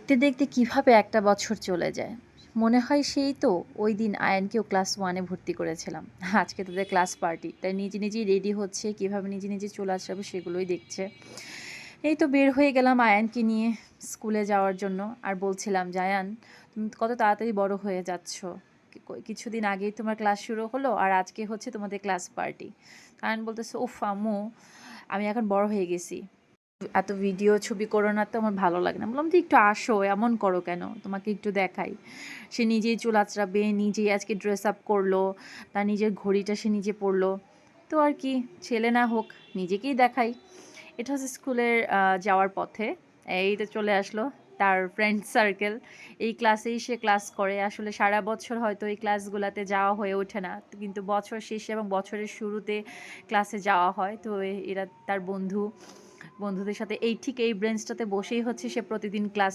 দেখতে দেখতে কিভাবে একটা বছর চলে যায়। মনে হয় সেই তো ওই দিন আয়ানকেও ক্লাস 1-এ ভর্তি করেছিলাম। আজকে তাদের ক্লাস পার্টি। তাই নিজে, নিজেই রেডি হচ্ছে, কিভাবে নিজে, নিজে চলে আসবে সেগুলোই দেখছে। এই তো বের হয়ে গেলাম আয়ানকে নিয়ে স্কুলে যাওয়ার জন্য। আর বলছিলাম যে, "আয়ান, তুমি কত তাড়াতাড়ি বড় হয়ে যাচ্ছ। কিছুদিন আগেই তোমার ক্লাস শুরু হলো আর আজকে হচ্ছে তোমাদের ক্লাস পার্টি।" আয়ান বলতেছে, "উফ আম্মু, আমি এখন বড় হয়ে গেছি। এত ভিডিও ছবি করো না তো আমার ভালো লাগে না।" বললাম যে, "একটু আসো, এমন করো কেন? তোমাকে একটু দেখাই।" সে নিজেই চুল আঁচড়াবে, নিজেই আজকে ড্রেস আপ করলো, তার নিজের ঘড়িটা সে নিজে পরলো। তো আর কি, ছেলে না হোক, নিজেকেই দেখাই। এটা হচ্ছে স্কুলের যাওয়ার পথে। এই তো চলে আসলো তার ফ্রেন্ড সার্কেল। এই ক্লাসেই সে ক্লাস করে। আসলে সারা বছর হয়তো এই ক্লাসগুলাতে যাওয়া হয়ে ওঠে না। কিন্তু বছর শেষে এবং বছরের শুরুতে ক্লাসে যাওয়া হয়। তো এরা তার বন্ধু। বন্ধুদের সাথে এই ঠিক এই বেঞ্চটাতে বসেই হচ্ছে সে প্রতিদিন ক্লাস